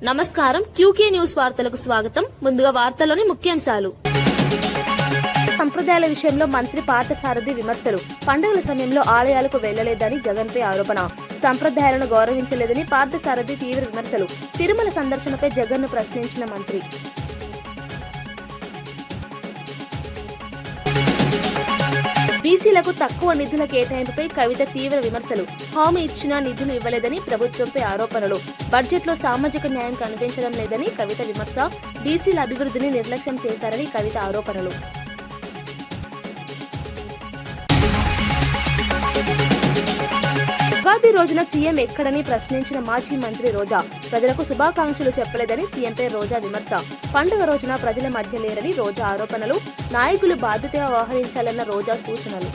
నమస్కారం QK news వార్తలకు స్వాగతం. ముందుగా వార్తల్లోని ముఖ్యాంశాలు. సంప్రదాయాల విషయంలో మంత్రి పార్థసారథి విమర్శలు. పండుగల సమయంలో ఆలయాలకు వెళ్లలేదని జగన్పై ఆరోపణ. సంప్రదాయాలను గౌరవించలేదని పార్థసారథి తీవ్ర విమర్శలు. తిరుమల సందర్శనపై జగన్ను ప్రశ్నించిన మంత్రి. బీసీలకు తక్కువ నిధుల కేటాయింపుపై కవిత తీవ్ర విమర్శలు. హామీ ఇచ్చినా నిధులు ఇవ్వలేదని ప్రభుత్వంపై ఆరోపణలు. బడ్జెట్లో సామాజిక న్యాయం కనిపించడం లేదని కవిత విమర్శ. బీసీల అభివృద్ధిని నిర్లక్ష్యం చేశారని కవిత ఆరోపణలు. ఉగాది రోజున సీఎం ఎక్కడని ప్రశ్నించిన మాజీ మంత్రి రోజా. ప్రజలకు శుభాకాంక్షలు చెప్పలేదని సీఎంపై రోజా విమర్శ. పండుగ రోజున ప్రజల మధ్య లేరని రోజా ఆరోపణలు. నాయకులు బాధ్యతగా వ్యవహరించాలన్న రోజా సూచనలు.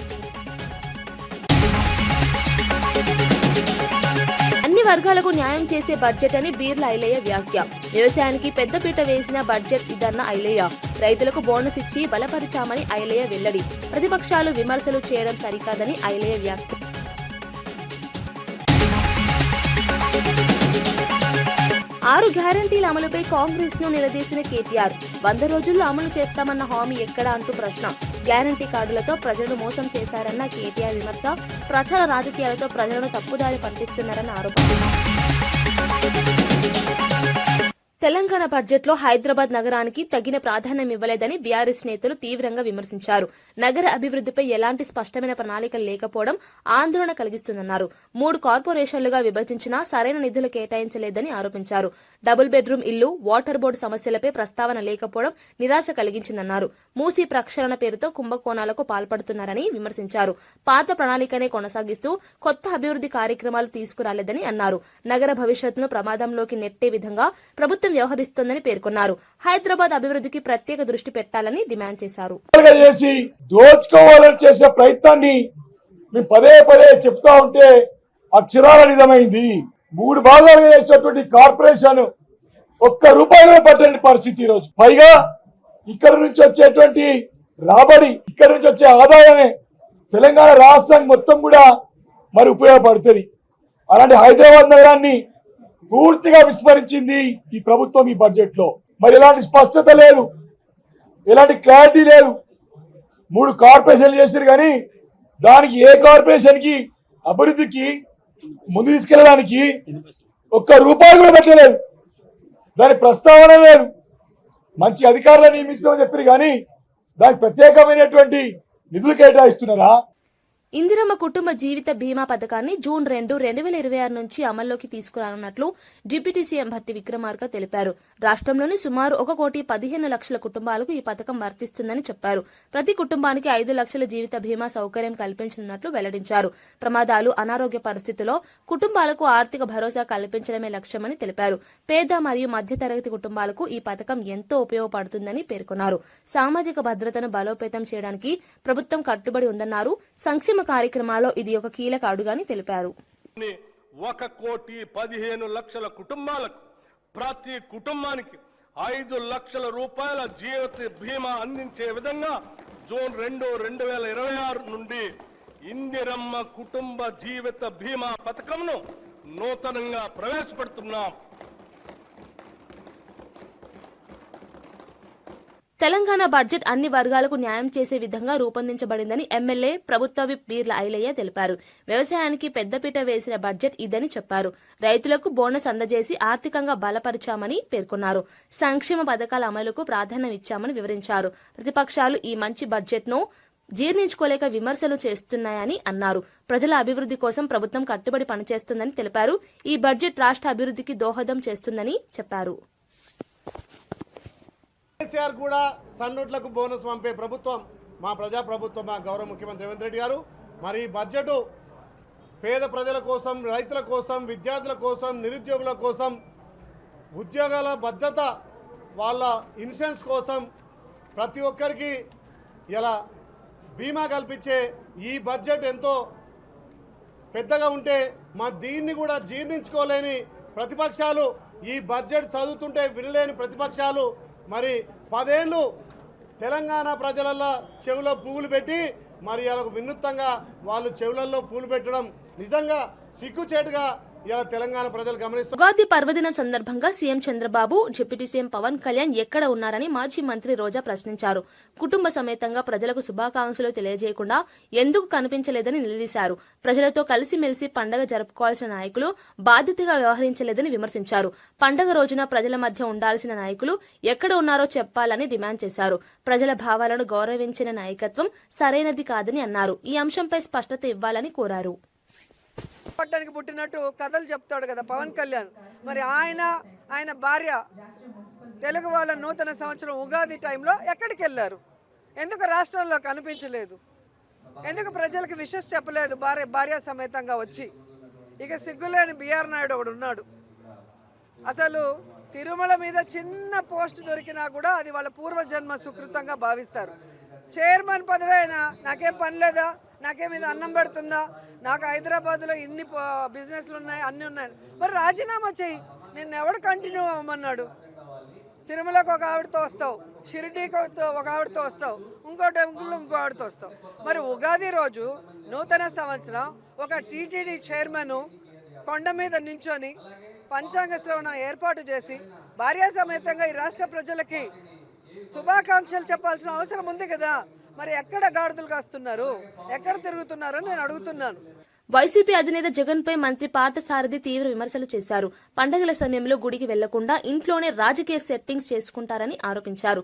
అన్ని వర్గాలకు న్యాయం చేసే బడ్జెట్ అని బీర్ల ఐలయ్య వ్యాఖ్య. వ్యవసాయానికి పెద్దపీట వేసిన బడ్జెట్ ఇదన్న ఐలయ్య. రైతులకు బోనస్ ఇచ్చి బలపరిచామని ఐలయ్య వెల్లడి. ప్రతిపక్షాలు విమర్శలు చేయడం సరికాదని ఐలయ్య వ్యాఖ్య. 6 గ్యారంటీల అమలుపై కాంగ్రెస్ ను నిలదీసిన కేటీఆర్. 100 రోజుల్లో అమలు చేస్తామన్న హామీ ఎక్కడా అంటూ ప్రశ్న. గ్యారంటీ కార్డులతో ప్రజలను మోసం చేశారన్న కేటీఆర్ విమర్శ. ప్రచార రాజకీయాలతో ప్రజలను తప్పుదారి పట్టిస్తున్నారన్న ఆరోపణ. తెలంగాణ బడ్జెట్లో హైదరాబాద్ నగరానికి తగిన ప్రాధాన్యం ఇవ్వలేదని బీఆర్ఎస్ నేతలు తీవ్రంగా విమర్శించారు. నగర అభివృద్ధిపై ఎలాంటి స్పష్టమైన ప్రణాళికలు లేకపోవడం ఆందోళన కలిగిస్తుందన్నారు. 3 కార్పొరేషన్లుగా విభజించినా సరైన నిధులు కేటాయించలేదని ఆరోపించారు. డబుల్ బెడ్రూమ్ ఇల్లు, వాటర్ బోర్డు సమస్యలపై ప్రస్తావన లేకపోవడం నిరాశ కలిగించిందన్నారు. మూసీ ప్రక్షాళన పేరుతో కుంభకోణాలకు పాల్పడుతున్నారని విమర్శించారు. పాత ప్రణాళికనే కొనసాగిస్తూ కొత్త అభివృద్ది కార్యక్రమాలు తీసుకురాలేదని అన్నారు. నగర భవిష్యత్తును ప్రమాదంలోకి నెట్టే విధంగా ప్రభుత్వం వ్యవహరిస్తోందని పేర్కొన్నారు. హైదరాబాద్ అభివృద్ధికి ప్రత్యేక దృష్టి పెట్టాలని డిమాండ్ చేశారు. దోచుకోవాలని చేసే ప్రయత్నాన్ని మేము పదే పదే చెప్తా ఉంటే అక్షరాల నిజమైంది. 3 భాగాలుగా చేసినటువంటి కార్పొరేషన్ ₹1 పట్టని పరిస్థితి ఈరోజు. పైగా ఇక్కడ నుంచి వచ్చేటువంటి రాబడి, ఇక్కడ నుంచి వచ్చే ఆదాయమే తెలంగాణ రాష్ట్రానికి మొత్తం కూడా మరి ఉపయోగపడుతుంది. అలాంటి హైదరాబాద్ నగరాన్ని పూర్తిగా విస్మరించింది ఈ ప్రభుత్వం ఈ బడ్జెట్ లో. మరి ఎలాంటి స్పష్టత లేదు, ఎలాంటి క్లారిటీ లేదు. 3 కార్పొరేషన్లు చేశారు కానీ దానికి ఏ కార్పొరేషన్ కి అభివృద్ధికి ముందు తీసుకెళ్ళడానికి ₹1 కూడా పెట్టలేదు. దాని ప్రస్తావన లేదు. మంచి అధికారులను నియమించమని చెప్పారు కానీ దానికి ప్రత్యేకమైనటువంటి నిధులు కేటాయిస్తున్నారా? ఇందిరమ్మ కుటుంబ జీవిత బీమా పథకాన్ని జూన్ 2, 2026 నుంచి అమల్లోకి తీసుకురానున్నట్లు డిప్యూటీ సీఎం భట్టి విక్రమార్క తెలిపారు. రాష్ట్రంలోని సుమారు 1,15,00,000 కుటుంబాలకు ఈ పథకం వర్తిస్తుందని చెప్పారు. ప్రతి కుటుంబానికి 5 లక్షల జీవిత బీమా సౌకర్యం కల్పించనున్నట్లు వెల్లడించారు. ప్రమాదాలు, అనారోగ్య పరిస్థితుల్లో కుటుంబాలకు ఆర్థిక భరోసా కల్పించడమే లక్ష్యమని తెలిపారు. పేద మరియు మధ్యతరగతి కుటుంబాలకు ఈ పథకం ఎంతో ఉపయోగపడుతుందని పేర్కొన్నారు. సామాజిక భద్రతను బలోపేతం చేయడానికి ప్రభుత్వం కట్టుబడి ఉందన్నారు. సంక్షేమ కార్యక్రమాల్లో ఇది ఒక కీలక అడుగని తెలిపారు. 1,15,00,000 కుటుంబాలకు ప్రతి కుటుంబానికి ₹5,00,000 జీవిత బీమా అందించే విధంగా జూన్ 2, 2026 నుండి ఇందిరమ్మ కుటుంబ జీవిత బీమా పథకంను నూతనంగా ప్రవేశపెడుతున్నాం. తెలంగాణ బడ్జెట్ అన్ని వర్గాలకు న్యాయం చేసే విధంగా రూపొందించబడిందని ఎమ్మెల్యే ప్రభుత్వ విప్ బీర్ల ఐలయ్య తెలిపారు. వ్యవసాయానికి పెద్దపీట వేసిన బడ్జెట్ ఇదని చెప్పారు. రైతులకు బోనస్ అందజేసి ఆర్థికంగా బలపరిచామని పేర్కొన్నారు. సంక్షేమ పథకాల అమలుకు ప్రాధాన్యం ఇచ్చామని వివరించారు. ప్రతిపక్షాలు ఈ మంచి బడ్జెట్ను జీర్ణించుకోలేక విమర్శలు చేస్తున్నాయని అన్నారు. ప్రజల అభివృద్ధి కోసం ప్రభుత్వం కట్టుబడి పనిచేస్తుందని తెలిపారు. ఈ బడ్జెట్ రాష్ట్ర అభివృద్ధికి దోహదం చేస్తుందని చెప్పారు. కేసీఆర్ కూడా సన్నోట్లకు బోనస్ పంపే ప్రభుత్వం మా ప్రజా ప్రభుత్వం, మా గౌరవ ముఖ్యమంత్రి రేవంత్ రెడ్డి గారు. మరి బడ్జెట్ పేద ప్రజల కోసం, రైతుల కోసం, విద్యార్థుల కోసం, నిరుద్యోగుల కోసం, ఉద్యోగాల భద్రత, వాళ్ళ ఇన్సూరెన్స్ కోసం ప్రతి ఒక్కరికి ఇలా బీమా కల్పించే ఈ బడ్జెట్ ఎంతో పెద్దగా ఉంటే దీన్ని కూడా జీర్ణించుకోలేని ప్రతిపక్షాలు, ఈ బడ్జెట్ చదువుతుంటే వినలేని ప్రతిపక్షాలు మరి 10 ఏళ్ళు తెలంగాణ ప్రజలలో చెవులో పువ్వులు పెట్టి మరి వాళ్ళకు వినూత్నంగా వాళ్ళు చెవులలో పూలు పెట్టడం నిజంగా సిగ్గుచేటుగా ఇలా తెలంగాణ ప్రజలు గమనిస్తారు. ఉగాది పర్వదినం సందర్భంగా CM Chandrababu, deputy CM Pawan Kalyan ఎక్కడ ఉన్నారని మాజీ మంత్రి రోజా ప్రశ్నించారు. కుటుంబ సమేతంగా ప్రజలకు శుభాకాంక్షలు తెలియజేయకుండా ఎందుకు కనిపించలేదని నిలదీశారు. ప్రజలతో కలిసిమెలిసి పండగ జరుపుకోవాల్సిన నాయకులు బాధ్యతగా వ్యవహరించలేదని విమర్శించారు. పండగ రోజున ప్రజల మధ్య ఉండాల్సిన నాయకులు ఎక్కడ ఉన్నారో చెప్పాలని డిమాండ్ చేశారు. ప్రజల భావాలను గౌరవించిన నాయకత్వం సరైనది కాదని అన్నారు. ఈ అంశంపై స్పష్టత ఇవ్వాలని కోరారు. పట్టడానికి పుట్టినట్టు కథలు చెప్తాడు కదా పవన్ కళ్యాణ్. మరి ఆయన భార్య తెలుగు వాళ్ళ నూతన సంవత్సరం ఉగాది టైంలో ఎక్కడికి వెళ్ళారు? ఎందుకు రాష్ట్రంలో కనిపించలేదు? ఎందుకు ప్రజలకు విషెస్ చెప్పలేదు? భార్య సమేతంగా వచ్చి ఇక సిగ్గులేని బిఆర్ నాయుడు ఒకడు ఉన్నాడు. అసలు తిరుమల మీద చిన్న పోస్ట్ దొరికినా కూడా అది వాళ్ళ పూర్వజన్మ సుకృతంగా భావిస్తారు. చైర్మన్ పదవి అయినా నాకేం పని లేదా, నాకేం ఇది అన్నం పెడుతుందా, నాకు హైదరాబాద్లో ఇన్ని బిజినెస్లు ఉన్నాయి, అన్నీ ఉన్నాయి, మరి రాజీనామా చేయి, నిన్ను ఎవడు కంటిన్యూ అవ్వమన్నాడు? తిరుమలకు ఒక ఆవిడతో వస్తావు, షిరిడీకి ఒక ఆవిడతో వస్తావు, ఇంకో టెంపుల్లో ఇంకో ఆవిడతో వస్తావు. మరి ఉగాది రోజు నూతన సంవత్సరం ఒక టీటీడీ చైర్మన్ కొండ మీద నించొని పంచాంగ శ్రవణం ఏర్పాటు చేసి భార్యా సమేతంగా ఈ రాష్ట్ర ప్రజలకి శుభాకాంక్షలు చెప్పాల్సిన అవసరం ఉంది కదా. మరి ఎక్కడ గాడిదలు కాస్తున్నారు, ఎక్కడ తిరుగుతున్నారో నేను అడుగుతున్నాను. వైసీపీ అధినేత జగన్ పై మంత్రి పార్థసారథి తీవ్ర విమర్శలు చేశారు. పండగల సమయంలో గుడికి వెళ్లకుండా ఇంట్లోనే రాజకీయ సెట్టింగ్స్ చేసుకుంటారని ఆరోపించారు.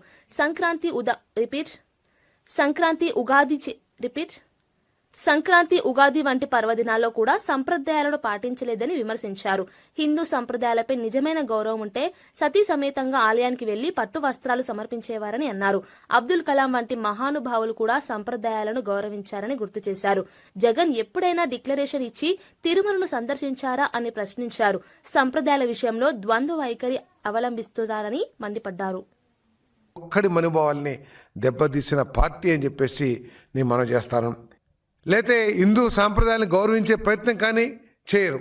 సంక్రాంతి, ఉగాది వంటి పర్వదినాల్లో కూడా సంప్రదాయాలను పాటించలేదని విమర్శించారు. హిందూ సంప్రదాయాలపై నిజమైన గౌరవం ఉంటే సతీ సమేతంగా ఆలయానికి వెళ్లి పట్టు వస్త్రాలు సమర్పించేవారని అన్నారు. అబ్దుల్ కలాం వంటి మహానుభావులు కూడా సంప్రదాయాలను గౌరవించారని గుర్తు చేశారు. జగన్ ఎప్పుడైనా డిక్లరేషన్ ఇచ్చి తిరుమలను సందర్శించారా అని ప్రశ్నించారు. సంప్రదాయాల విషయంలో ద్వంద్వ వైఖరి అవలంబిస్తున్నారని మండిపడ్డారు. ఒక్కడి మనోభావాల్ని దెబ్బతీసిన పార్టీ అని చెప్పేసి నేను మనం చేస్తాను. లేతే హిందూ సాంప్రదాయాన్ని గౌరవించే ప్రయత్నం కానీ చేయరు.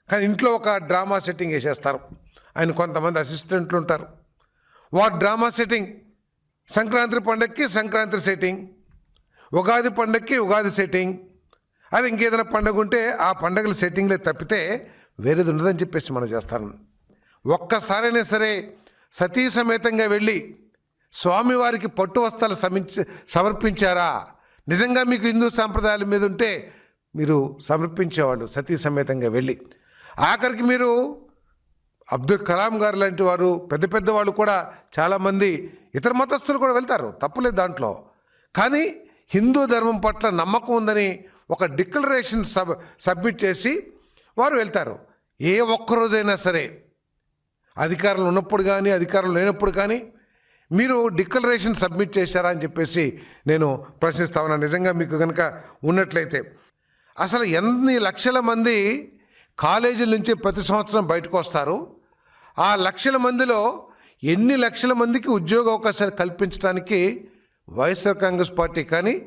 కానీ ఇంట్లో ఒక డ్రామా సెట్టింగ్ వేసేస్తారు. ఆయన కొంతమంది అసిస్టెంట్లు ఉంటారు. వారు డ్రామా సెట్టింగ్, సంక్రాంతి పండగకి సంక్రాంతి సెట్టింగ్, ఉగాది పండగకి ఉగాది సెట్టింగ్, అది ఇంకేదైనా పండుగ ఉంటే ఆ పండుగల సెట్టింగ్లే తప్పితే వేరేది ఉండదని చెప్పేసి మనం చేస్తాను. ఒక్కసారైనా సరే సతీ సమేతంగా వెళ్ళి స్వామివారికి పట్టు వస్త్రాలు సమర్పించారా? నిజంగా మీకు హిందూ సాంప్రదాయాల మీద ఉంటే మీరు సమర్పించేవాళ్ళు సతీ సమేతంగా వెళ్ళి. ఆఖరికి మీరు అబ్దుల్ కలాం గారు లాంటి వారు, పెద్ద పెద్ద వాళ్ళు కూడా చాలామంది ఇతర మతస్థులు కూడా వెళ్తారు, తప్పులేదు దాంట్లో. కానీ హిందూ ధర్మం పట్ల నమ్మకం ఉందని ఒక డిక్లరేషన్ సబ్మిట్ చేసి వారు వెళ్తారు. ఏ ఒక్కరోజైనా సరే అధికారంలో ఉన్నప్పుడు కానీ అధికారం లేనప్పుడు కానీ మీరు డిక్లరేషన్ సబ్మిట్ చేశారా అని చెప్పేసి నేను ప్రశ్నిస్తా ఉన్నాను. నిజంగా మీకు కనుక ఉన్నట్లయితే అసలు ఎన్ని లక్షల మంది కాలేజీల నుంచి ప్రతి సంవత్సరం బయటకు వస్తారు? ఆ లక్షల మందిలో ఎన్ని లక్షల మందికి ఉద్యోగ అవకాశాలు కల్పించడానికి వైఎస్ఆర్ కాంగ్రెస్ పార్టీ కానీ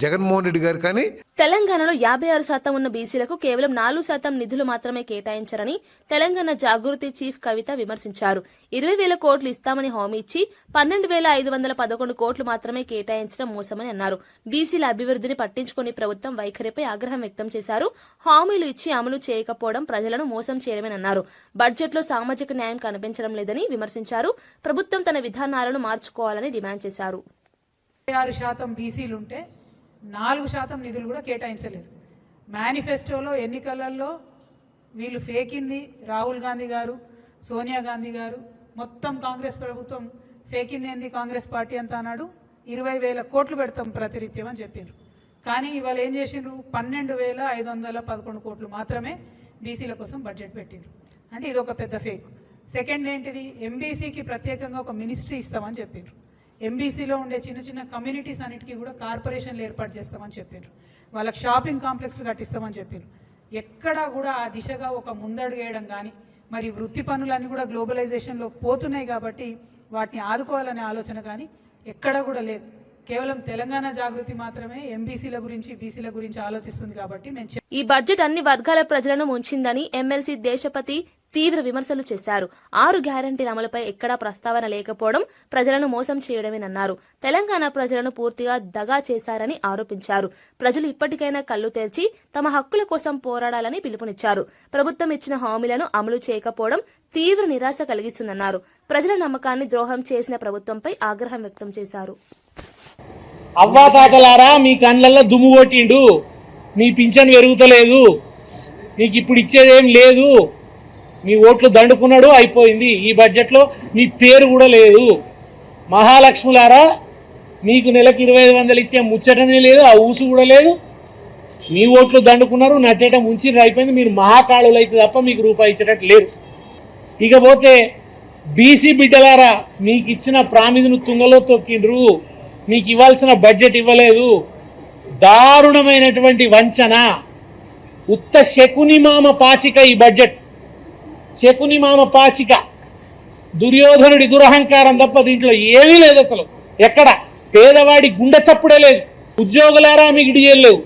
జగన్మోహన్ రెడ్డి గారు కానీ తెలంగాణలో 56% ఉన్న బీసీలకు కేవలం 4% నిధులు మాత్రమే కేటాయించారని తెలంగాణ జాగృతి చీఫ్ కవిత విమర్శించారు. 20,000 కోట్లు ఇస్తామని హామీ ఇచ్చి 12,511 కోట్లు మాత్రమే కేటాయించడం మోసమని అన్నారు. బీసీల అభివృద్ధిని పట్టించుకుని ప్రభుత్వం వైఖరిపై ఆగ్రహం వ్యక్తం చేశారు. హామీలు ఇచ్చి అమలు చేయకపోవడం ప్రజలను మోసం చేయడమేనన్నారు. బడ్జెట్లో సామాజిక న్యాయం కనిపించడం లేదని విమర్శించారు. ప్రభుత్వం తన విధానాలను మార్చుకోవాలని డిమాండ్ చేశారు. 6% బీసీలుంటే 4% నిధులు కూడా కేటాయించలేదు. మేనిఫెస్టోలో ఎన్నికలలో వీళ్ళు ఫేకింది రాహుల్ గాంధీ గారు, సోనియా గాంధీ గారు, మొత్తం కాంగ్రెస్ ప్రభుత్వం ఫేకింది ఏంది, కాంగ్రెస్ పార్టీ అంతా అన్నాడు 20,000 కోట్లు పెడతాం ప్రతినిత్యం అని చెప్పారు. కానీ ఇవాళ ఏం చేసిండ్రు? 12,511 కోట్లు మాత్రమే బీసీల కోసం బడ్జెట్ పెట్టిండ్రు. అంటే ఇది ఒక పెద్ద ఫేక్. సెకండ్ ఏంటిది? ఎంబీసీకి ప్రత్యేకంగా ఒక మినిస్ట్రీ ఇస్తామని చెప్పిండ్రు. ఎంబీసీలో ఉండే చిన్న చిన్న కమ్యూనిటీస్ అన్నిటికీ కూడా కార్పొరేషన్లు ఏర్పాటు చేస్తామని చెప్పారు. వాళ్ళకి షాపింగ్ కాంప్లెక్స్లు కట్టిస్తామని చెప్పారు. ఎక్కడా కూడా ఆ దిశగా ఒక ముందడుగు వేయడం కానీ, మరి వృత్తి పనులన్నీ కూడా గ్లోబలైజేషన్లో పోతున్నాయి కాబట్టి వాటిని ఆదుకోవాలనే ఆలోచన కానీ ఎక్కడా కూడా లేదు. కేవలం తెలంగాణ జాగృతి మాత్రమే ఎంబీసీల గురించి బీసీల గురించి ఆలోచిస్తుంది కాబట్టి ఈ బడ్జెట్ అన్ని వర్గాల ప్రజలను ముంచిందని ఎమ్మెల్సీ దేశపతి తీవ్ర విమర్శలు చేశారు. 6 గ్యారంటీల అమలుపై ఎక్కడా ప్రస్తావన లేకపోవడం ప్రజలను మోసం చేయడమేనన్నారు. తెలంగాణ ప్రజలను పూర్తిగా దగా చేశారని ఆరోపించారు. ప్రజలు ఇప్పటికైనా కళ్లు తెరిచి తమ హక్కుల కోసం పోరాడాలని పిలుపునిచ్చారు. ప్రభుత్వం ఇచ్చిన హామీలను అమలు చేయకపోవడం తీవ్ర నిరాశ కలిగిస్తుందన్నారు. ప్రజల నమ్మకాన్ని ద్రోహం చేసిన ప్రభుత్వంపై ఆగ్రహం వ్యక్తం చేశారు. అవ్వాతాతలారా, మీ కళ్ళల్లో దుమ్ము కొట్టిండు, మీ పింఛన్ పెరుగుతలేదు, మీకు ఇప్పుడు ఇచ్చేదేం లేదు, మీ ఓట్లు దండుకున్నాడు, అయిపోయింది. ఈ బడ్జెట్లో మీ పేరు కూడా లేదు. మహాలక్ష్ములారా, మీకు నెలకు 2500 ఇచ్చే ముచ్చటనే లేదు, ఆ ఊసు కూడా లేదు. మీ ఓట్లు దండుకున్నారు, నట్టేట ముంచి అయిపోయింది. మీరు మహాకాళులు అయితే తప్ప మీకు రూపాయి ఇచ్చేటట్టు లేరు. ఇకపోతే బీసీ బిడ్డలారా, మీకు ఇచ్చిన ప్రామిదును తుంగలో తొక్కిండ్రు, మీకు ఇవ్వాల్సిన బడ్జెట్ ఇవ్వలేదు. దారుణమైనటువంటి వంచన, ఉత్త శకునిమామ పాచిక ఈ బడ్జెట్. శకునిమామ పాచిక, దుర్యోధనుడి దురహంకారం తప్ప దీంట్లో ఏమీ లేదు. అసలు ఎక్కడ పేదవాడి గుండె చప్పుడే లేదు. ఉద్యోగులారా, మీకు డిఎల్ లేవు.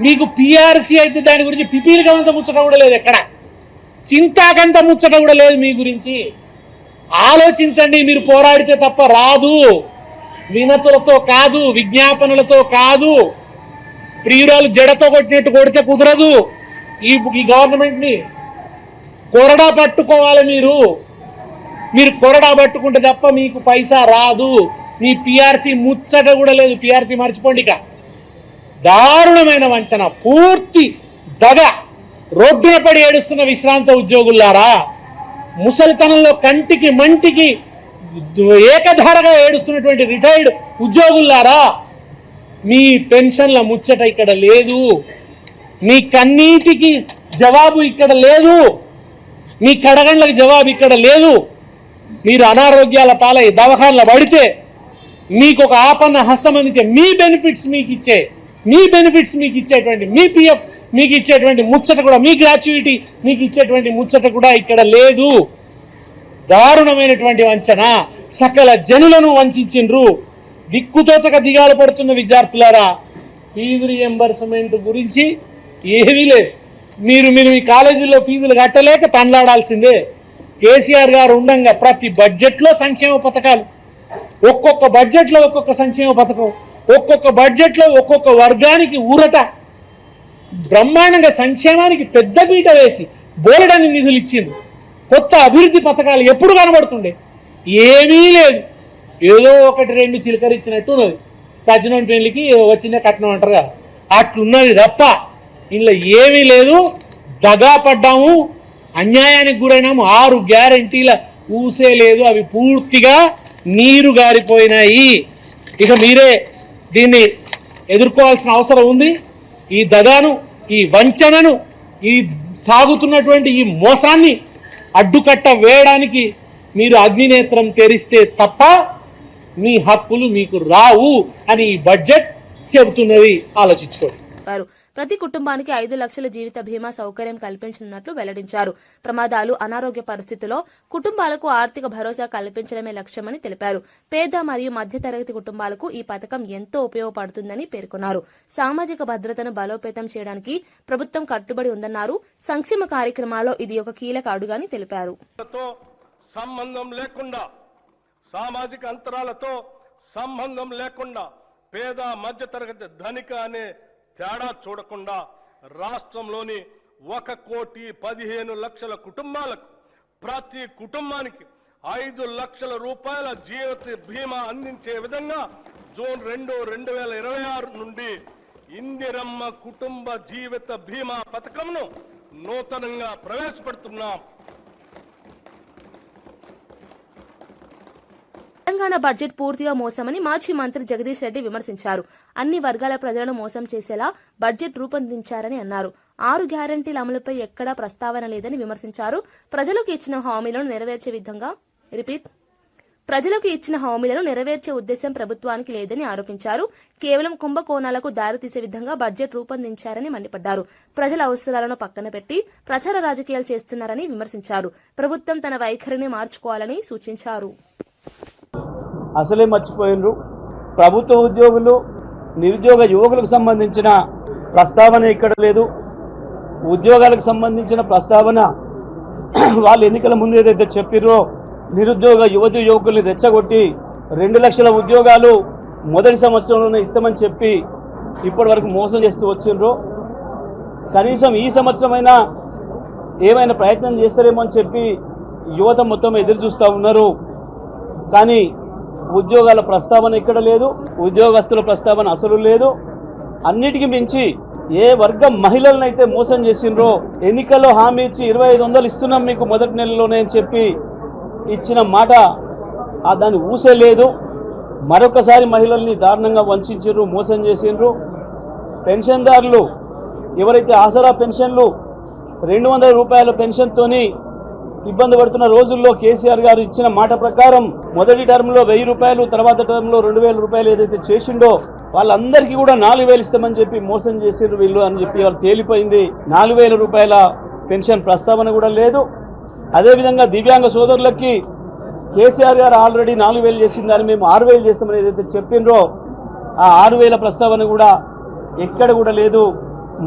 మీకు పిఆర్సీ అయితే దాని గురించి పిపీలికంత ముచ్చట కూడా లేదు. ఎక్కడ చింతాకంత ముచ్చట కూడా లేదు మీ గురించి. ఆలోచించండి, మీరు పోరాడితే తప్ప రాదు. వినతులతో కాదు, విజ్ఞాపనలతో కాదు, ప్రియురాలు జడతో కొట్టినట్టు కొడితే కుదరదు. ఈ గవర్నమెంట్ని కొరడా పట్టుకోవాలి. మీరు కొరడా పట్టుకుంటే తప్ప మీకు పైసా రాదు. మీ పిఆర్సీ ముచ్చట కూడా లేదు. పిఆర్సీ మర్చిపోండి. ఇక దారుణమైన వంచన, పూర్తి దగ. రోడ్డున పడి ఏడుస్తున్న విశ్రాంత ఉద్యోగులారా, ముసలితనంలో కంటికి మంటికి ఏకధారగా ఏడుస్తున్నటువంటి రిటైర్డ్ ఉద్యోగులారా, మీ పెన్షన్ల ముచ్చట ఇక్కడ లేదు. మీ కన్నీటికి జవాబు ఇక్కడ లేదు. మీ కడగండ్లకు జవాబు ఇక్కడ లేదు. మీరు అనారోగ్యాల పాలై దవాఖానలో పడితే మీకు ఒక ఆపన్న హస్తం అందించే, మీ బెనిఫిట్స్ మీకు ఇచ్చేటువంటి, మీ పిఎఫ్ మీకు ఇచ్చేటువంటి ముచ్చట కూడా, మీ గ్రాట్యుయిటీ మీకు ఇచ్చేటువంటి ముచ్చట కూడా ఇక్కడ లేదు. దారుణమైనటువంటి వంచన. సకల జనులను వంచిండ్రు. దిక్కుతోచక దిగాలు పడుతున్న విద్యార్థులారా, ఫీజు రియంబర్స్మెంట్ గురించి ఏమీ లేదు. మీరు మీ కాలేజీల్లో ఫీజులు కట్టలేక తండ్లాడాల్సిందే. కేసీఆర్ గారు ఉండంగా ప్రతి బడ్జెట్లో సంక్షేమ పథకాలు, ఒక్కొక్క బడ్జెట్లో ఒక్కొక్క సంక్షేమ పథకం, ఒక్కొక్క బడ్జెట్లో ఒక్కొక్క వర్గానికి ఊరట. బ్రహ్మాండంగా సంక్షేమానికి పెద్దపీట వేసి బోలెడన్ని నిధులు ఇచ్చింది. కొత్త అభివృద్ధి పథకాలు ఎప్పుడు కనబడుతుండే? ఏమీ లేదు. ఏదో 1-2 చిలకరించినట్టు ఉన్నది. సజ్జనోని పెళ్లికి వచ్చిందే కట్నం అంటారు కదా, అట్లున్నది తప్ప ఇందులో ఏమీ లేదు. దగా పడ్డాము, అన్యాయానికి గురైనాము. 6 గ్యారంటీల ఊసే లేదు. అవి పూర్తిగా నీరు గారిపోయినాయి. ఇక మీరే దీన్ని ఎదుర్కోవాల్సిన అవసరం ఉంది. ఈ దగాను, ఈ వంచనను, ఈ సాగుతున్నటువంటి ఈ మోసాన్ని అడ్డుకట్ట వేయడానికి మీరు అగ్నినేత్రం తెరిస్తే తప్ప మీ హక్కులు మీకు రావు అని ఈ బడ్జెట్ చెబుతున్నది. ఆలోచించుకోండి. ప్రతి కుటుంబానికి 5 లక్షల జీవిత బీమా సౌకర్యం కల్పించనున్నట్లు వెల్లడించారు. ప్రమాదాలు, అనారోగ్య పరిస్థితుల్లో కుటుంబాలకు ఆర్థిక భరోసా కల్పించడమే లక్ష్యమని తెలిపారు. పేద మరియు మధ్యతరగతి కుటుంబాలకు ఈ పథకం ఎంతో ఉపయోగపడుతుందని పేర్కొన్నారు. సామాజిక భద్రతను బలోపేతం చేయడానికి ప్రభుత్వం కట్టుబడి ఉందన్నారు. సంక్షేమ కార్యక్రమాల్లో ఇది ఒక కీలక అడుగని తెలిపారు. సంబంధం లేకుండా, సామాజిక అంతరాలతో సంబంధం లేకుండా, పేద మధ్యతరగతి ధనిక అనే తేడా చూడకుండా రాష్ట్రంలోని 1,15,00,000 కుటుంబాలకు ప్రతి కుటుంబానికి 5 లక్షల రూపాయల జీవిత బీమా అందించే విధంగా జూన్ 2, 2026 నుండి ఇందిరమ్మ కుటుంబ జీవిత బీమా పథకంను నూతనంగా ప్రవేశపెడుతున్నాం. తెలంగాణ బడ్జెట్ పూర్తిగా మోసమని మాజీ మంత్రి జగదీష్ రెడ్డి విమర్శించారు. అన్ని వర్గాల ప్రజలను మోసం చేసేలా బడ్జెట్ రూపొందించారని అన్నారు. 6 గ్యారంటీల అమలుపై ఎక్కడా ప్రస్తావన లేదని విమర్శించారు. ప్రజలకు ఇచ్చిన హామీలను నెరవేర్చే ఉద్దేశం ప్రభుత్వానికి లేదని ఆరోపించారు. కేవలం కుంభకోణాలకు దారితీసే విధంగా బడ్జెట్ రూపొందించారని మండిపడ్డారు. ప్రజల అవసరాలను పక్కన పెట్టి ప్రచార రాజకీయాలు చేస్తున్నారని విమర్శించారు. ప్రభుత్వం తన వైఖరిని మార్చుకోవాలని సూచించారు. అసలే మర్చిపోయినరు. ప్రభుత్వ ఉద్యోగులు, నిరుద్యోగ యువకులకు సంబంధించిన ప్రస్తావన ఇక్కడ లేదు. ఉద్యోగాలకు సంబంధించిన ప్రస్తావన వాళ్ళు ఎన్నికల ముందు ఏదైతే చెప్పిర్రో నిరుద్యోగ యువతి యువకుల్ని రెచ్చగొట్టి 2 లక్షల ఉద్యోగాలు మొదటి సంవత్సరంలోనే ఇస్తామని చెప్పి ఇప్పటి వరకు మోసం చేస్తూ వచ్చిండ్రో కనీసం ఈ సంవత్సరమైనా ఏమైనా ప్రయత్నం చేస్తారేమో అని చెప్పి యువత మొత్తం ఎదురు చూస్తూ ఉన్నారు. కానీ ఉద్యోగాల ప్రస్తావన ఇక్కడ లేదు, ఉద్యోగస్తుల ప్రస్తావన అసలు లేదు. అన్నిటికీ మించి ఏ వర్గం మహిళలనైతే మోసం చేసిండ్రో ఎన్నికల్లో హామీ ఇచ్చి 2500 ఇస్తున్నాం మీకు మొదటి నెలలోనే అని చెప్పి ఇచ్చిన మాట దాన్ని ఊసే లేదు. మరొకసారి మహిళల్ని దారుణంగా వంచిండ్రు, మోసం చేసిండ్రు. పెన్షన్దారులు ఎవరైతే ఆసరా పెన్షన్లు 200 రూపాయల పెన్షన్తోని ఇబ్బంది పడుతున్న రోజుల్లో కేసీఆర్ గారు ఇచ్చిన మాట ప్రకారం మొదటి టర్మ్లో 1000 రూపాయలు, తర్వాత టర్మ్లో 2000 రూపాయలు ఏదైతే చేసిండో వాళ్ళందరికీ కూడా 4000 ఇస్తామని చెప్పి మోసం చేసిండ్రు వీళ్ళు అని చెప్పి వాళ్ళు తేలిపోయింది. 4000 రూపాయల పెన్షన్ ప్రస్తావన కూడా లేదు. అదేవిధంగా దివ్యాంగ సోదరులకి కేసీఆర్ గారు ఆల్రెడీ 4000 చేసిందని మేము 6000 చేస్తామని ఏదైతే చెప్పిండ్రో ఆ 6000 ప్రస్తావన కూడా ఎక్కడ కూడా లేదు.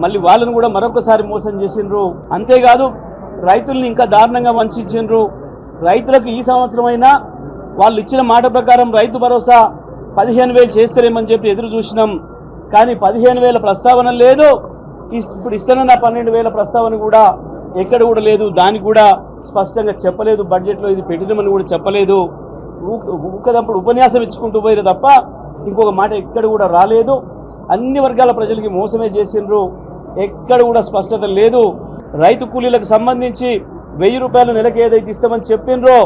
మళ్ళీ వాళ్ళను కూడా మరొకసారి మోసం చేసిండ్రు. అంతేకాదు రైతుల్ని ఇంకా దారుణంగా వంచిండ్రు. రైతులకు ఈ సంవత్సరమైనా వాళ్ళు ఇచ్చిన మాట ప్రకారం రైతు భరోసా 15,000 చేస్తారేమని చెప్పి ఎదురు చూసినాం. కానీ 15,000 ప్రస్తావన లేదు. ఇప్పుడు ఇస్తున్న 12,000 ప్రస్తావన కూడా ఎక్కడ కూడా లేదు. దానికి కూడా స్పష్టంగా చెప్పలేదు. బడ్జెట్లో ఇది పెట్టినామని కూడా చెప్పలేదు. ఊకదప్పుడు ఉపన్యాసం ఇచ్చుకుంటూ పోయారు తప్ప ఇంకొక మాట ఎక్కడ కూడా రాలేదు. అన్ని వర్గాల ప్రజలకి మోసమే చేసిండ్రు. ఎక్కడ కూడా స్పష్టత లేదు. రైతు కూలీలకు సంబంధించి 1000 రూపాయలు నెలకు ఏదైతే ఇస్తామని చెప్పిండ్రో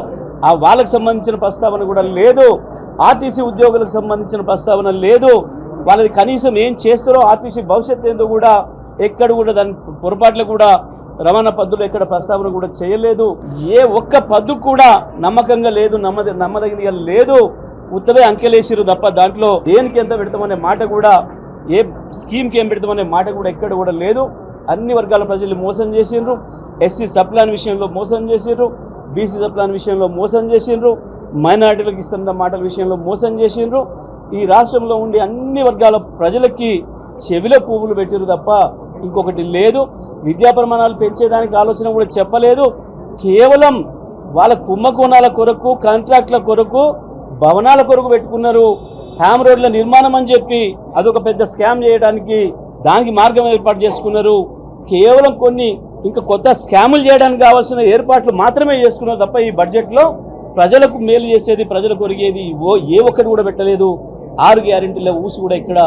వాళ్ళకి సంబంధించిన ప్రస్తావన కూడా లేదు. ఆర్టీసీ ఉద్యోగులకు సంబంధించిన ప్రస్తావన లేదు. వాళ్ళది కనీసం ఏం చేస్తారో ఆర్టీసీ భవిష్యత్తు ఏందో కూడా ఎక్కడ కూడా దాని పొరపాట్లు కూడా రవాణా పద్ధతులు ఎక్కడ ప్రస్తావన కూడా చేయలేదు. ఏ ఒక్క పద్దు కూడా నమ్మకంగా లేదు, నమ్మదగినగా లేదు. ఉత్తమే అంకెలేసిరు తప్ప దాంట్లో దేనికి ఎంత పెడతామనే మాట కూడా, ఏ స్కీమ్కి ఏం పెడతామనే మాట కూడా ఎక్కడ కూడా లేదు. అన్ని వర్గాల ప్రజలు మోసం చేసిండ్రు. ఎస్సీ సప్లాన్ విషయంలో మోసం చేసిండ్రు, బీసీ సప్లాన్ విషయంలో మోసం చేసిండ్రు, మైనారిటీలకు ఇస్తున్న మాటల విషయంలో మోసం చేసిండ్రు. ఈ రాష్ట్రంలో ఉండి అన్ని వర్గాల ప్రజలకి చెవిలో పువ్వులు పెట్టిరు తప్ప ఇంకొకటి లేదు. విద్యా ప్రమాణాలు పెంచేదానికి ఆలోచన కూడా చెప్పలేదు. కేవలం వాళ్ళ కుంభకోణాల కొరకు, కాంట్రాక్ట్ల కొరకు, భవనాల కొరకు పెట్టుకున్నారు. హ్యామ్ రోడ్ల నిర్మాణం అని చెప్పి అదొక పెద్ద స్కామ్ చేయడానికి దానికి మార్గం ఏర్పాటు చేసుకున్నారు. కేవలం కొన్ని ఇంకా కొత్త స్కాములు చేయడానికి కావాల్సిన ఏర్పాట్లు మాత్రమే చేసుకున్నారు తప్ప ఈ బడ్జెట్లో ప్రజలకు మేలు చేసేది, ప్రజలకు ఒరిగేది ఏ ఒక్కటి కూడా పెట్టలేదు. 6 గ్యారెంటీల ఊసి కూడా ఇక్కడ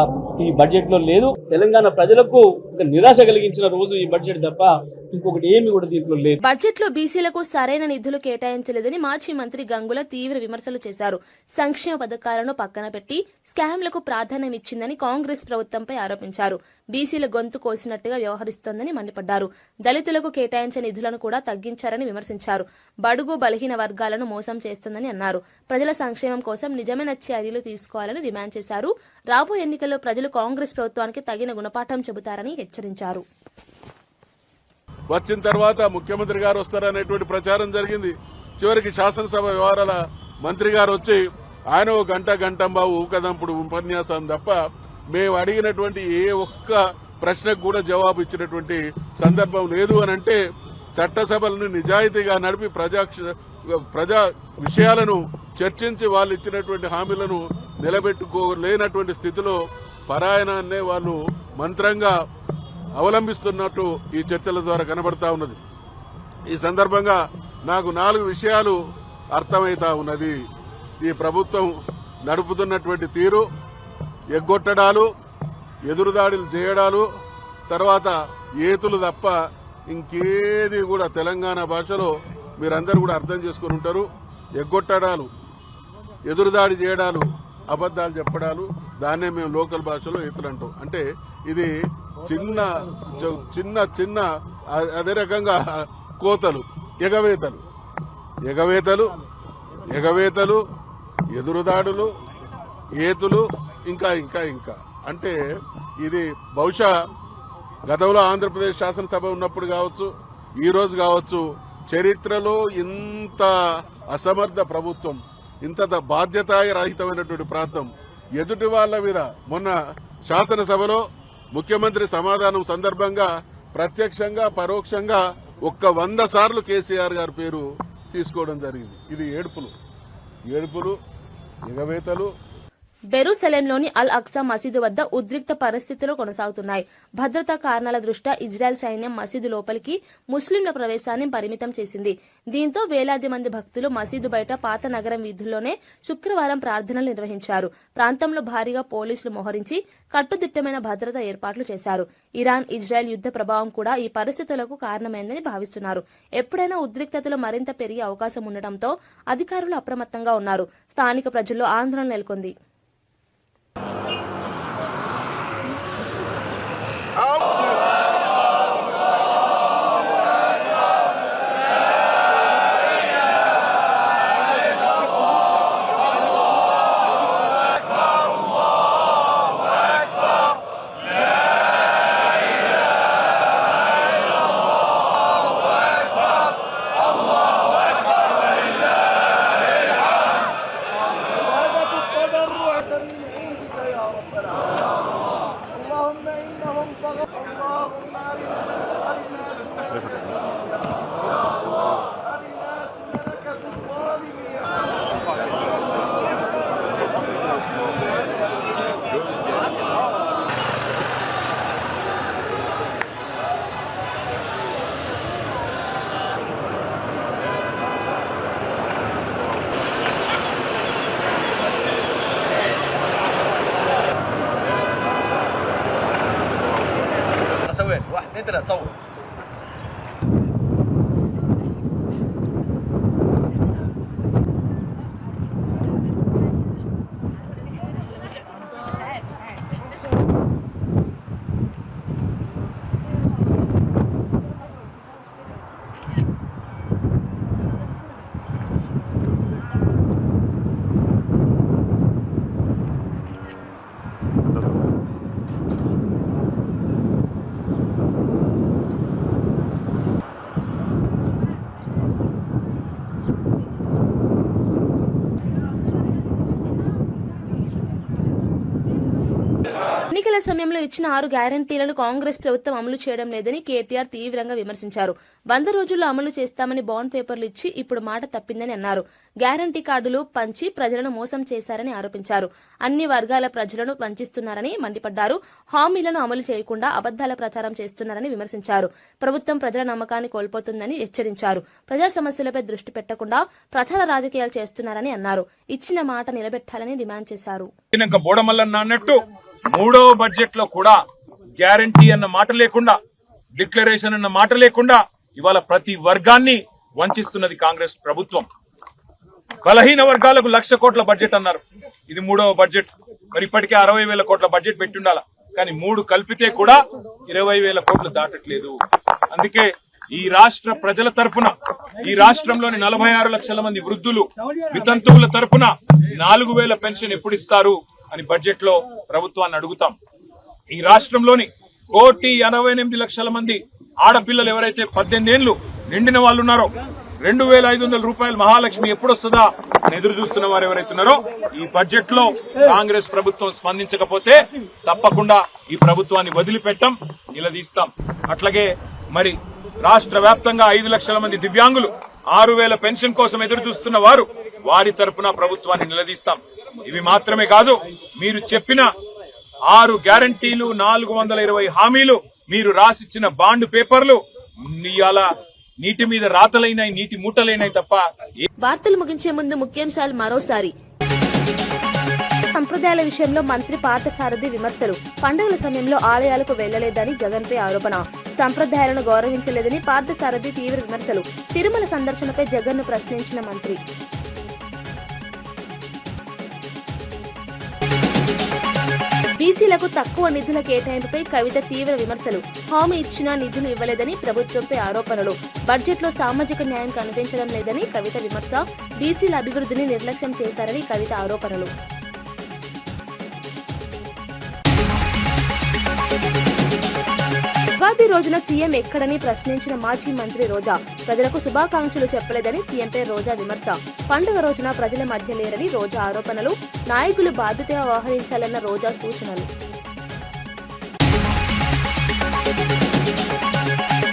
ఈ బడ్జెట్లో లేదు. తెలంగాణ ప్రజలకు ఒక నిరాశ కలిగించిన రోజు ఈ బడ్జెట్ తప్ప ఇంకొకటి ఏమి కూడా దీంట్లో లేదు. బడ్జెట్ లో బీసీలకు సరైన నిధులు కేటాయించలేదని మాజీ మంత్రి గంగుల తీవ్ర విమర్శలు చేశారు. సంక్షేమ పథకాలను పక్కన పెట్టి స్కామ్లకు ప్రాధాన్యం ఇచ్చిందని కాంగ్రెస్ ప్రభుత్వంపై ఆరోపించారు. బీసీల గొంతు కోసినట్టుగా వ్యవహరిస్తోందని మండిపడ్డారు. దళితులకు కేటాయించే నిధులను కూడా తగ్గించారని విమర్శించారు. బడుగు బలహీన వర్గాలను మోసం చేస్తోందని అన్నారు. ప్రజల సంక్షేమం కోసం నిజమైన చర్యలు తీసుకోవాలని డిమాండ్ చేశారు. రాబోయే ఎన్నికల్లో ప్రజలు కాంగ్రెస్ ప్రభుత్వానికి తగిన గుణపాఠం చెబుతారని హెచ్చరించారు. వచ్చిన తర్వాత ముఖ్యమంత్రి గారు వస్తారనేటువంటి ప్రచారం జరిగింది. చివరికి శాసనసభ వ్యవహారాల మంత్రి గారు వచ్చి ఆయన ఒక గంటంబావు ఊకదంపుడు ఉపన్యాసం తప్ప మేము అడిగినటువంటి ఏ ఒక్క ప్రశ్నకు కూడా జవాబు ఇచ్చినటువంటి సందర్భం లేదు అని అంటే చట్టసభలను నిజాయితీగా నడిపి ప్రజా విషయాలను చర్చించి వాళ్ళు ఇచ్చినటువంటి హామీలను నిలబెట్టుకోలేనటువంటి స్థితిలో పరాయణాన్నే వాళ్ళు మంత్రంగా అవలంబిస్తున్నట్టు ఈ చర్చల ద్వారా కనబడతా ఉన్నది. ఈ సందర్భంగా నాకు 4 విషయాలు అర్థమైతా ఉన్నది. ఈ ప్రభుత్వం నడుపుతున్నటువంటి తీరు, ఎగ్గొట్టడాలు, ఎదురుదాడులు చేయడాలు, తర్వాత ఏతులు తప్ప ఇంకేది కూడా తెలంగాణ భాషలో మీరందరూ కూడా అర్థం చేసుకుని ఉంటారు. ఎగ్గొట్టడాలు, ఎదురుదాడి చేయడాలు, అబద్దాలు చెప్పడాలు, దాన్నే మేము లోకల్ భాషలో ఏతులు అంటాం. అంటే ఇది చిన్న చిన్న అదే రకంగా కోతలు, ఎగవేతలు, ఎదురుదాడులు, ఏతులు, ఇంకా అంటే ఇది బహుశా గతంలో ఆంధ్రప్రదేశ్ శాసనసభ ఉన్నప్పుడు కావచ్చు, ఈ రోజు కావచ్చు, చరిత్రలో ఇంత అసమర్థ ప్రభుత్వం, ఇంత బాధ్యతారహితమైనటువంటి ప్రాంతం ఎదుటి వాళ్ల మీద మొన్న శాసనసభలో ముఖ్యమంత్రి సమాధానం సందర్భంగా ప్రత్యక్షంగా పరోక్షంగా ఒక్క 100 సార్లు కేసీఆర్ గారి పేరు తీసుకోవడం జరిగింది. ఇది ఏడుపులు ఎగవేతలు. బెరూసలేంలోని అల్ అక్సా మసీదు వద్ద ఉద్రిక్త పరిస్థితులు కొనసాగుతున్నాయి. భద్రతా కారణాల దృష్ట్యా ఇజ్రాయెల్ సైన్యం మసీదు లోపలికి ముస్లింల ప్రవేశాన్ని పరిమితం చేసింది. దీంతో వేలాది మంది భక్తులు మసీదు బయట పాత నగరం వీధుల్లోనే శుక్రవారం ప్రార్థనలు నిర్వహించారు. ప్రాంతంలో భారీగా పోలీసులు మోహరించి కట్టుదిట్టమైన భద్రతా ఏర్పాట్లు చేశారు. ఇరాన్ ఇజ్రాయెల్ యుద్ద ప్రభావం కూడా ఈ పరిస్థితులకు కారణమైందని భావిస్తున్నారు. ఎప్పుడైనా ఉద్రిక్తతలు మరింత పెరిగే అవకాశం ఉండటంతో అధికారులు అప్రమత్తంగా ఉన్నారు. స్థానిక ప్రజల్లో ఆందోళన నెలకొంది. ఎన్నికల సమయంలో ఇచ్చిన 6 గ్యారంటీలను కాంగ్రెస్ ప్రభుత్వం అమలు చేయడం లేదని కేటీఆర్ తీవ్రంగా విమర్శించారు. 100 రోజుల్లో అమలు చేస్తామని బాండ్ పేపర్లు ఇచ్చి ఇప్పుడు మాట తప్పిందని అన్నారు. గ్యారంటీ కార్డులు పంచి ప్రజలను మోసం చేశారని ఆరోపించారు. అన్ని వర్గాల ప్రజలను వంచిస్తున్నారని మండిపడ్డారు. హామీలను అమలు చేయకుండా అబద్దాల ప్రచారం చేస్తున్నారని విమర్శించారు. ప్రభుత్వం ప్రజల నమ్మకాన్ని కోల్పోతుందని హెచ్చరించారు. ప్రజా సమస్యలపై దృష్టి పెట్టకుండా ప్రచార రాజకీయాలు చేస్తున్నారని అన్నారు. ఇచ్చిన మాట నిలబెట్టాలని డిమాండ్ చేశారు. మూడవ బడ్జెట్ లో కూడా గ్యారంటీ అన్న మాట లేకుండా, డిక్లరేషన్ అన్న మాట లేకుండా ఇవాళ ప్రతి వర్గాన్ని వంచిస్తున్నది కాంగ్రెస్ ప్రభుత్వం. బలహీన వర్గాలకు 1,00,000 కోట్ల బడ్జెట్ అన్నారు. ఇది మూడవ బడ్జెట్. మరి ఇప్పటికే 60,000 కోట్ల బడ్జెట్ పెట్టి ఉండాల, కానీ 3 కలిపితే కూడా 20,000 కోట్లు దాటట్లేదు. అందుకే ఈ రాష్ట్ర ప్రజల తరపున, ఈ రాష్ట్రంలోని 46 లక్షల మంది వృద్ధులు, వితంతువుల తరపున 4,000 పెన్షన్ ఎప్పుడు ఇస్తారు అని బడ్జెట్ లో ప్రభుత్వాన్ని అడుగుతాం. ఈ రాష్ట్రంలోని 1,88,00,000 మంది ఆడపిల్లలు ఎవరైతే 18 ఏళ్లు నిండిన వాళ్ళు ఉన్నారో 2,500 రూపాయలు మహాలక్ష్మి ఎప్పుడొస్తుందా అని ఎదురు చూస్తున్న వారు ఎవరైతున్నారో ఈ బడ్జెట్ లో కాంగ్రెస్ ప్రభుత్వం స్పందించకపోతే తప్పకుండా ఈ ప్రభుత్వాన్ని వదిలిపెట్టం, నిలదీస్తాం. అట్లాగే మరి రాష్ట్ర వ్యాప్తంగా 5 లక్షల మంది దివ్యాంగులు 6,000 పెన్షన్ కోసం ఎదురు చూస్తున్న వారి తరపున ప్రభుత్వాన్ని నిలదీస్తాం. ఇవి మాత్రమే కాదు, మీరు చెప్పిన 6 గ్యారంటీలు, 420 హామీలు, మీరు రాసిచ్చిన బాండ్ పేపర్లు ఇవాళ నీటి మీద రాతలైనాయి, నీటి మూటలైనాయి తప్ప. వార్తలు ముగించే ముందు ముఖ్యాంశాలు మరోసారి. సంప్రదాయాల విషయంలో మంత్రి పార్థసారథి విమర్శలు. పండుగల సమయంలో ఆలయాలకు వెళ్లలేదని జగన్పై ఆరోపణ. సంప్రదాయాలను గౌరవించలేదని పార్థసారథి తీవ్ర విమర్శలు. తిరుమల సందర్శనపై జగన్ను ప్రశ్నించిన మంత్రి. బీసీలకు తక్కువ నిధుల కేటాయింపుపై కవిత తీవ్ర విమర్శలు. హామీ ఇచ్చినా నిధులు ఇవ్వలేదని ప్రభుత్వంపై ఆరోపణలు. బడ్జెట్లో సామాజిక న్యాయం కనిపించడం లేదని కవిత విమర్శ. బీసీల అభివృద్ధిని నిర్లక్ష్యం చేశారని కవిత ఆరోపణలు. ఉగాది రోజున సీఎం ఎక్కడని ప్రశ్నించిన మాజీ మంత్రి రోజా. ప్రజలకు శుభాకాంక్షలు చెప్పలేదని సీఎంపై రోజా విమర్శ. పండుగ రోజున ప్రజల మధ్య లేరని రోజా ఆరోపణలు. నాయకులు బాధ్యతగా వ్యవహరించాలన్న రోజా సూచనలు.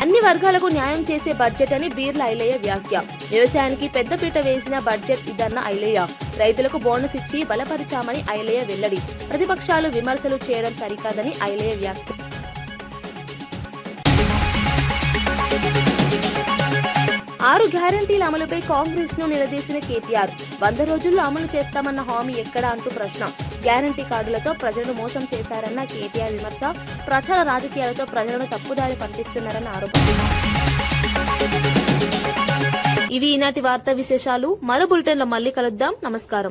అన్ని వర్గాలకు న్యాయం చేసే బడ్జెట్ అని బీర్ల ఐలయ్య వ్యాఖ్య. వ్యవసాయానికి పెద్దపీట వేసిన బడ్జెట్ ఇదన్న ఐలయ్య. రైతులకు బోనస్ ఇచ్చి బలపరిచామని ఐలయ్య వెల్లడి. ప్రతిపక్షాలు విమర్శలు చేయడం సరికాదని ఐలయ్య వ్యాఖ్య. 6 గ్యారంటీల అమలుపై కాంగ్రెస్ ను నిలదీసిన కేటీఆర్. 100 రోజుల్లో అమలు చేస్తామన్న హామీ ఎక్కడా అంటూ ప్రశ్న. గ్యారంటీ కార్డులతో ప్రజలను మోసం చేశారన్న కేటీఆర్ విమర్శ. ప్రచార రాజకీయాలతో ప్రజలను తప్పుదారి పట్టిస్తున్నారన్న ఆరోపణ. ఇవి ఈనాటి వార్తా విశేషాలు. మరో బులెటిన్లో మళ్ళీ కలుద్దాం. నమస్కారం.